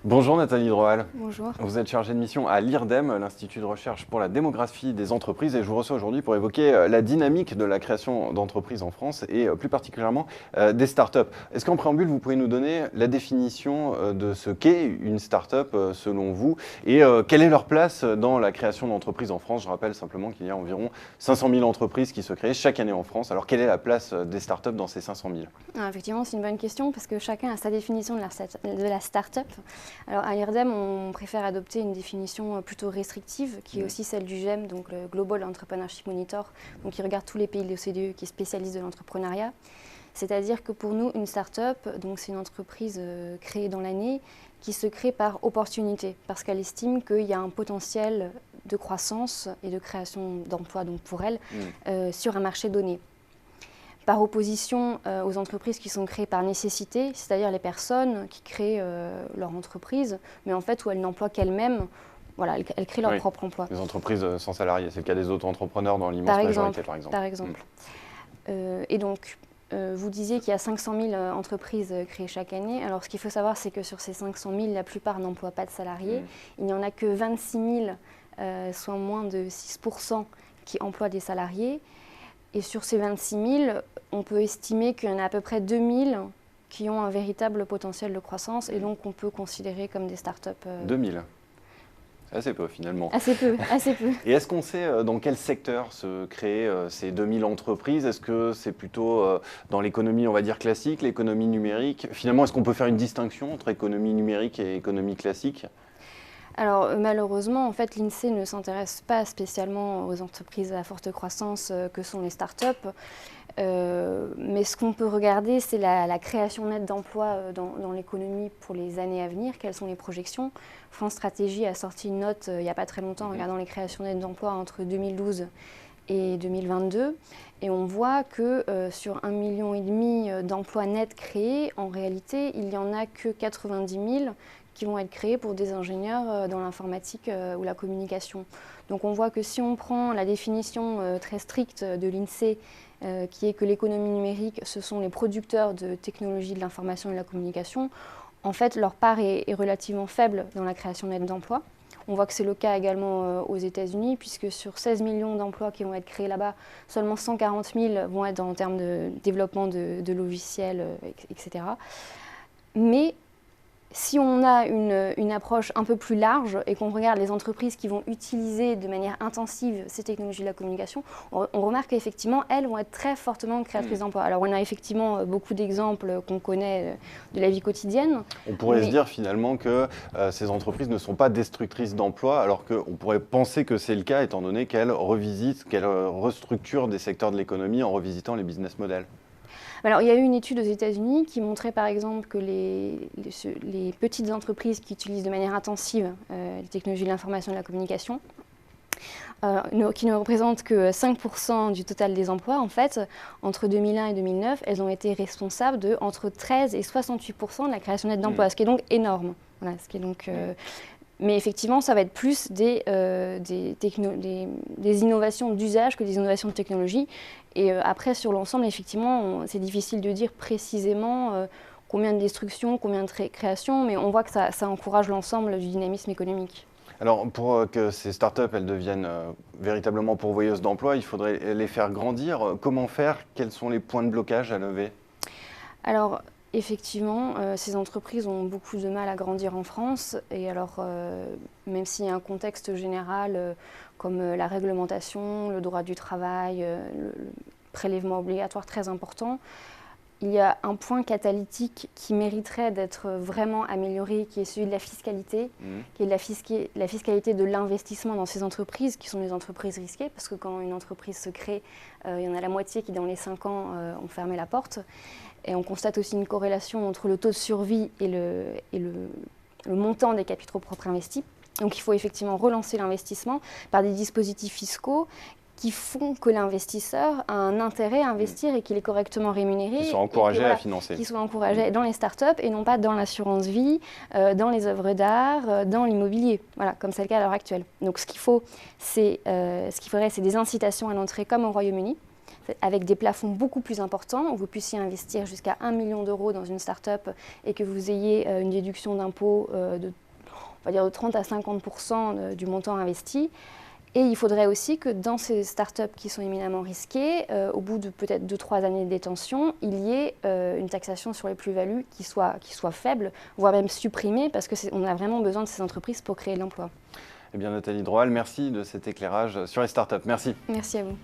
Bonjour Nathalie Droal. Bonjour. Vous êtes chargée de mission à l'IRDEM, l'Institut de recherche pour la démographie des entreprises, et je vous reçois aujourd'hui pour évoquer la dynamique de la création d'entreprises en France et plus particulièrement des startups. Est-ce qu'en préambule, vous pouvez nous donner la définition de ce qu'est une startup selon vous et quelle est leur place dans la création d'entreprises en France? Je rappelle simplement qu'il y a environ 500 000 entreprises qui se créent chaque année en France. Alors quelle est la place des startups dans ces 500 000? Effectivement, c'est une bonne question parce que chacun a sa définition de la start-up. Alors à l'IRDEM, on préfère adopter une définition plutôt restrictive qui est aussi celle du GEM, donc le Global Entrepreneurship Monitor, donc qui regarde tous les pays de l'OCDE qui spécialisent de l'entrepreneuriat. C'est-à-dire que pour nous, une start-up, donc c'est une entreprise créée dans l'année qui se crée par opportunité parce qu'elle estime qu'il y a un potentiel de croissance et de création d'emplois donc pour elle sur un marché donné. Par opposition aux entreprises qui sont créées par nécessité, c'est-à-dire les personnes qui créent leur entreprise, mais en fait où elles n'emploient qu'elles-mêmes, voilà, elles créent leur propre emploi. Les entreprises sans salariés, c'est le cas des auto-entrepreneurs dans l'immense majorité par exemple. Par exemple. Et donc, vous disiez qu'il y a 500 000 entreprises créées chaque année. Alors ce qu'il faut savoir, c'est que sur ces 500 000, la plupart n'emploient pas de salariés. Il n'y en a que 26 000, soit moins de 6%, qui emploient des salariés. Et sur ces 26 000, on peut estimer qu'il y en a à peu près 2 000 qui ont un véritable potentiel de croissance et donc on peut considérer comme des startups. 2 000, c'est assez peu finalement. Assez peu, assez peu. Et est-ce qu'on sait dans quel secteur se créent ces 2 000 entreprises? Est-ce que c'est plutôt dans l'économie, on va dire, classique, l'économie numérique? Finalement, est-ce qu'on peut faire une distinction entre économie numérique et économie classique? Alors malheureusement, en fait, l'INSEE ne s'intéresse pas spécialement aux entreprises à forte croissance que sont les startups. Mais ce qu'on peut regarder, c'est la création nette d'emplois dans l'économie pour les années à venir. Quelles sont les projections? France Stratégie a sorti une note il n'y a pas très longtemps regardant les créations nettes d'emplois entre 2012 et 2022. Et on voit que sur 1,5 million d'emplois nets créés, en réalité, il n'y en a que 90 000 qui vont être créés pour des ingénieurs dans l'informatique ou la communication. Donc on voit que si on prend la définition très stricte de l'INSEE, qui est que l'économie numérique, ce sont les producteurs de technologies de l'information et de la communication, en fait leur part est relativement faible dans la création nette d'emplois. On voit que c'est le cas également aux États-Unis, puisque sur 16 millions d'emplois qui vont être créés là-bas, seulement 140 000 vont être en termes de développement de logiciels, etc. Mais si on a une approche un peu plus large et qu'on regarde les entreprises qui vont utiliser de manière intensive ces technologies de la communication, on remarque qu'effectivement, elles vont être très fortement créatrices d'emplois. Alors on a effectivement beaucoup d'exemples qu'on connaît de la vie quotidienne. On pourrait se dire finalement que ces entreprises ne sont pas destructrices d'emplois, alors qu'on pourrait penser que c'est le cas étant donné qu'elles revisitent, qu'elles restructurent des secteurs de l'économie en revisitant les business models. Alors, il y a eu une étude aux États-Unis qui montrait par exemple que les petites entreprises qui utilisent de manière intensive les technologies de l'information et de la communication, qui ne représentent que 5% du total des emplois, en fait, entre 2001 et 2009, elles ont été responsables de entre 13 et 68% de la création nette d'emplois, ce qui est donc énorme. Voilà, ce qui est donc, mais effectivement, ça va être plus des innovations d'usage que des innovations de technologie. Et après, sur l'ensemble, effectivement, c'est difficile de dire précisément combien de destruction, combien de création, mais on voit que ça encourage l'ensemble du dynamisme économique. Alors, pour que ces startups elles deviennent véritablement pourvoyeuses d'emplois, il faudrait les faire grandir. Comment faire? Quels sont les points de blocage à lever? Alors, effectivement, ces entreprises ont beaucoup de mal à grandir en France. Et alors, même s'il y a un contexte général comme la réglementation, le droit du travail, le prélèvement obligatoire très important, il y a un point catalytique qui mériterait d'être vraiment amélioré, qui est celui de la fiscalité, qui est la fiscalité de l'investissement dans ces entreprises, qui sont des entreprises risquées, parce que quand une entreprise se crée, il y en a la moitié qui, dans les 5 ans, ont fermé la porte. Et on constate aussi une corrélation entre le taux de survie et le montant des capitaux propres investis. Donc il faut effectivement relancer l'investissement par des dispositifs fiscaux qui font que l'investisseur a un intérêt à investir et qu'il est correctement rémunéré. Qu'ils soient encouragés à financer. Qu'ils soient encouragés dans les startups et non pas dans l'assurance vie, dans les œuvres d'art, dans l'immobilier, voilà, comme c'est le cas à l'heure actuelle. Donc ce qu'il faudrait, c'est des incitations à l'entrée comme au Royaume-Uni, avec des plafonds beaucoup plus importants, où vous puissiez investir jusqu'à 1 million d'euros dans une start-up et que vous ayez une déduction d'impôt on va dire de 30 à 50% du montant investi. Et il faudrait aussi que dans ces startups qui sont éminemment risquées, au bout de peut-être 2-3 années de détention, il y ait une taxation sur les plus-values qui soit faible, voire même supprimée, parce qu'on a vraiment besoin de ces entreprises pour créer de l'emploi. Eh bien, Nathalie Droal, merci de cet éclairage sur les startups. Merci. Merci à vous.